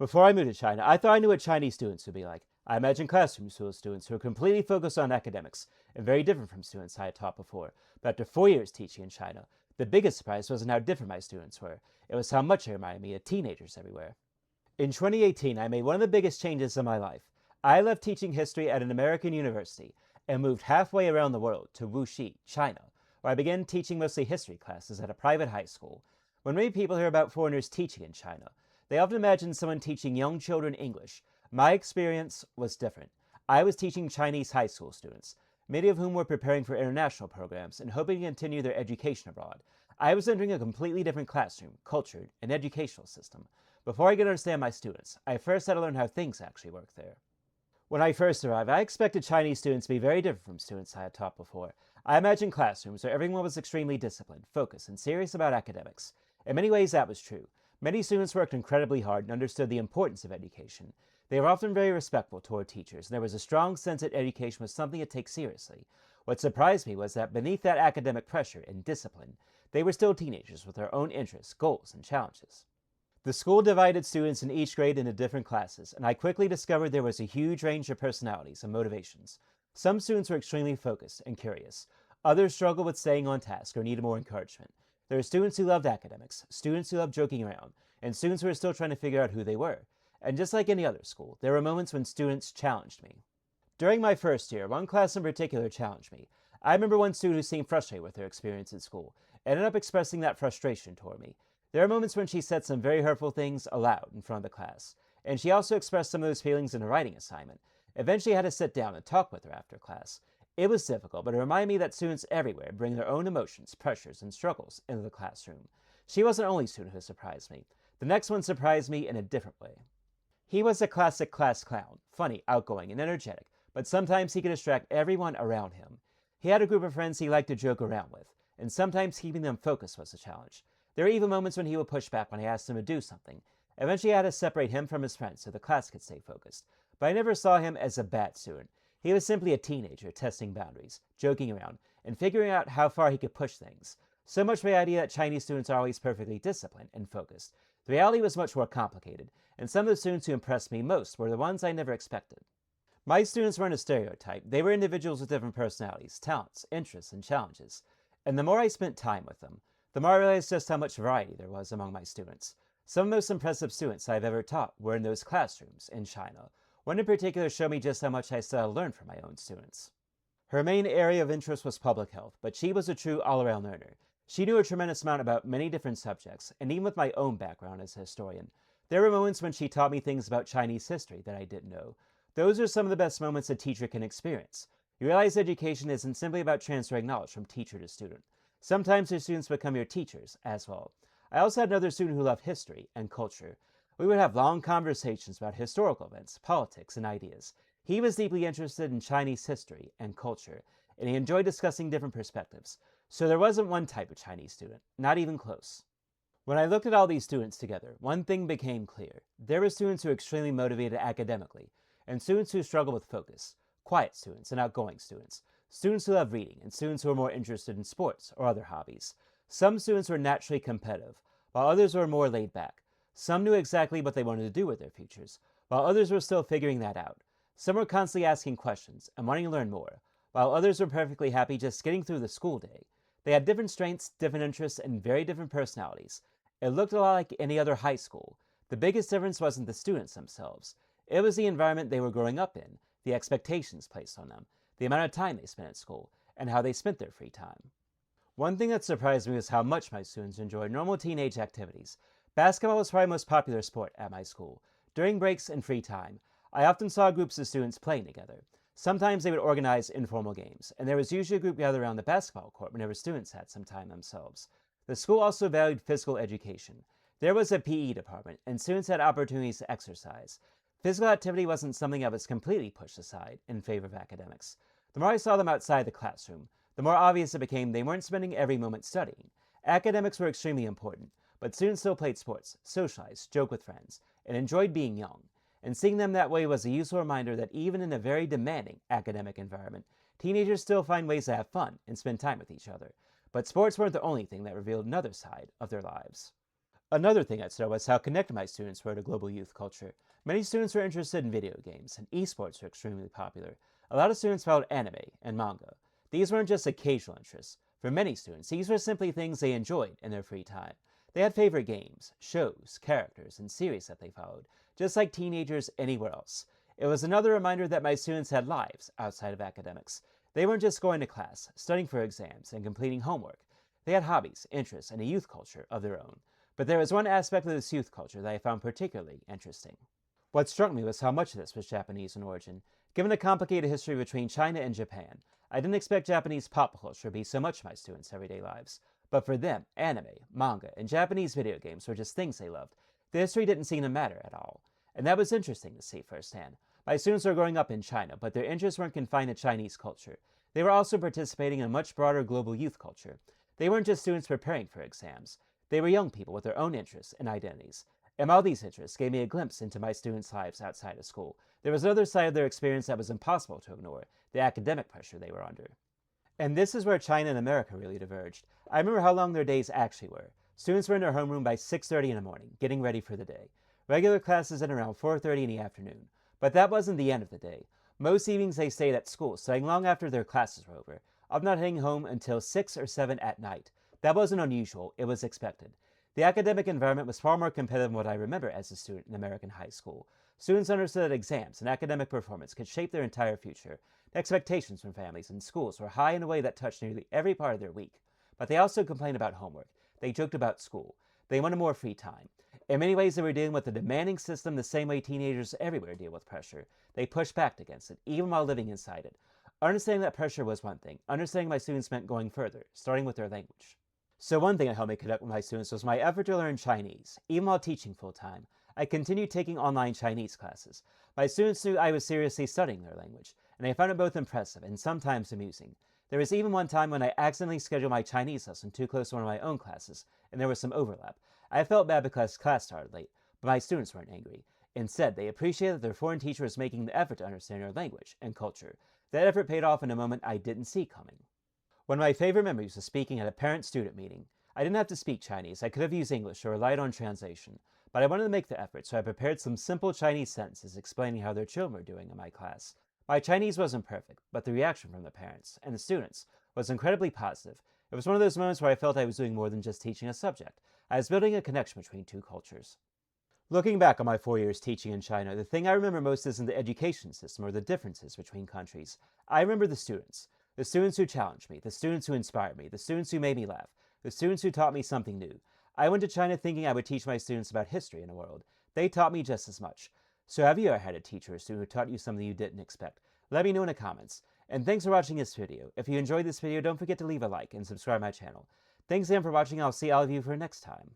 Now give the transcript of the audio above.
Before I moved to China, I thought I knew what Chinese students would be like. I imagined classrooms full of students who were completely focused on academics and very different from students I had taught before. But after 4 years teaching in China, the biggest surprise wasn't how different my students were. It was how much they reminded me of teenagers everywhere. In 2018, I made one of the biggest changes in my life. I left teaching history at an American university and moved halfway around the world to Wuxi, China, where I began teaching mostly history classes at a private high school. When many people hear about foreigners teaching in China, they often imagine someone teaching young children English. My experience was different. I was teaching Chinese high school students, many of whom were preparing for international programs and hoping to continue their education abroad. I was entering a completely different classroom, culture, and educational system. Before I could understand my students, I first had to learn how things actually work there. When I first arrived, I expected Chinese students to be very different from students I had taught before. I imagined classrooms where everyone was extremely disciplined, focused, and serious about academics. In many ways, that was true. Many students worked incredibly hard and understood the importance of education. They were often very respectful toward teachers, and there was a strong sense that education was something to take seriously. What surprised me was that beneath that academic pressure and discipline, they were still teenagers with their own interests, goals, and challenges. The school divided students in each grade into different classes, and I quickly discovered there was a huge range of personalities and motivations. Some students were extremely focused and curious. Others struggled with staying on task or needed more encouragement. There were students who loved academics, students who loved joking around, and students who were still trying to figure out who they were. And just like any other school, there were moments when students challenged me. During my first year, one class in particular challenged me. I remember one student who seemed frustrated with her experience at school, ended up expressing that frustration toward me. There are moments when she said some very hurtful things aloud in front of the class, and she also expressed some of those feelings in a writing assignment. Eventually I had to sit down and talk with her after class. It was difficult, but it reminded me that students everywhere bring their own emotions, pressures, and struggles into the classroom. She wasn't the only student who surprised me. The next one surprised me in a different way. He was a classic class clown, funny, outgoing, and energetic, but sometimes he could distract everyone around him. He had a group of friends he liked to joke around with, and sometimes keeping them focused was a challenge. There were even moments when he would push back when I asked him to do something. Eventually I had to separate him from his friends so the class could stay focused. But I never saw him as a bad student. He was simply a teenager testing boundaries, joking around, and figuring out how far he could push things. So much for the idea that Chinese students are always perfectly disciplined and focused. The reality was much more complicated, and some of the students who impressed me most were the ones I never expected. My students weren't a stereotype. They were individuals with different personalities, talents, interests, and challenges. And the more I spent time with them, the more I realized just how much variety there was among my students. Some of the most impressive students I've ever taught were in those classrooms in China. One in particular showed me just how much I still had to learn from my own students. Her main area of interest was public health, but she was a true all-around learner. She knew a tremendous amount about many different subjects, and even with my own background as a historian, there were moments when she taught me things about Chinese history that I didn't know. Those are some of the best moments a teacher can experience. You realize education isn't simply about transferring knowledge from teacher to student. Sometimes your students become your teachers as well. I also had another student who loved history and culture. We would have long conversations about historical events, politics, and ideas. He was deeply interested in Chinese history and culture, and he enjoyed discussing different perspectives. So there wasn't one type of Chinese student, not even close. When I looked at all these students together, one thing became clear. There were students who were extremely motivated academically, and students who struggled with focus, quiet students and outgoing students, students who love reading, and students who were more interested in sports or other hobbies. Some students were naturally competitive, while others were more laid back. Some knew exactly what they wanted to do with their futures, while others were still figuring that out. Some were constantly asking questions and wanting to learn more, while others were perfectly happy just getting through the school day. They had different strengths, different interests, and very different personalities. It looked a lot like any other high school. The biggest difference wasn't the students themselves. It was the environment they were growing up in, the expectations placed on them, the amount of time they spent at school, and how they spent their free time. One thing that surprised me was how much my students enjoyed normal teenage activities. Basketball was probably the most popular sport at my school. During breaks and free time, I often saw groups of students playing together. Sometimes they would organize informal games, and there was usually a group gathered around the basketball court whenever students had some time themselves. The school also valued physical education. There was a PE department, and students had opportunities to exercise. Physical activity wasn't something that was completely pushed aside in favor of academics. The more I saw them outside the classroom, the more obvious it became they weren't spending every moment studying. Academics were extremely important, but students still played sports, socialized, joked with friends, and enjoyed being young. And seeing them that way was a useful reminder that even in a very demanding academic environment, teenagers still find ways to have fun and spend time with each other. But sports weren't the only thing that revealed another side of their lives. Another thing that stood out was how connected my students were to global youth culture. Many students were interested in video games, and esports were extremely popular. A lot of students followed anime and manga. These weren't just occasional interests. For many students, these were simply things they enjoyed in their free time. They had favorite games, shows, characters, and series that they followed, just like teenagers anywhere else. It was another reminder that my students had lives outside of academics. They weren't just going to class, studying for exams, and completing homework. They had hobbies, interests, and a youth culture of their own. But there was one aspect of this youth culture that I found particularly interesting. What struck me was how much of this was Japanese in origin. Given the complicated history between China and Japan, I didn't expect Japanese pop culture to be so much of my students' everyday lives. But for them, anime, manga, and Japanese video games were just things they loved. The history didn't seem to matter at all. And that was interesting to see firsthand. My students were growing up in China, but their interests weren't confined to Chinese culture. They were also participating in a much broader global youth culture. They weren't just students preparing for exams. They were young people with their own interests and identities. And all these interests gave me a glimpse into my students' lives outside of school. There was another side of their experience that was impossible to ignore, the academic pressure they were under. And this is where China and America really diverged. I remember how long their days actually were. Students were in their homeroom by 6:30 in the morning, getting ready for the day. Regular classes ended around 4:30 in the afternoon. But that wasn't the end of the day. Most evenings they stayed at school, studying long after their classes were over, often not heading home until 6 or 7 at night. That wasn't unusual, it was expected. The academic environment was far more competitive than what I remember as a student in American high school. Students understood that exams and academic performance could shape their entire future. The expectations from families and schools were high in a way that touched nearly every part of their week. But they also complained about homework. They joked about school. They wanted more free time. In many ways, they were dealing with a demanding system the same way teenagers everywhere deal with pressure. They pushed back against it, even while living inside it. Understanding that pressure was one thing. Understanding my students meant going further, starting with their language. So one thing that helped me connect with my students was my effort to learn Chinese. Even while teaching full-time, I continued taking online Chinese classes. My students knew I was seriously studying their language, and they found it both impressive and sometimes amusing. There was even one time when I accidentally scheduled my Chinese lesson too close to one of my own classes, and there was some overlap. I felt bad because class started late, but my students weren't angry. Instead, they appreciated that their foreign teacher was making the effort to understand their language and culture. That effort paid off in a moment I didn't see coming. One of my favorite memories was speaking at a parent-student meeting. I didn't have to speak Chinese. I could have used English or relied on translation, but I wanted to make the effort, so I prepared some simple Chinese sentences explaining how their children were doing in my class. My Chinese wasn't perfect, but the reaction from the parents and the students was incredibly positive. It was one of those moments where I felt I was doing more than just teaching a subject. I was building a connection between two cultures. Looking back on my 4 years teaching in China, the thing I remember most isn't the education system or the differences between countries. I remember the students. The students who challenged me, the students who inspired me, the students who made me laugh, the students who taught me something new. I went to China thinking I would teach my students about history and the world. They taught me just as much. So have you ever had a teacher or student who taught you something you didn't expect? Let me know in the comments. And thanks for watching this video. If you enjoyed this video, don't forget to leave a like and subscribe to my channel. Thanks again for watching, I'll see all of you for next time.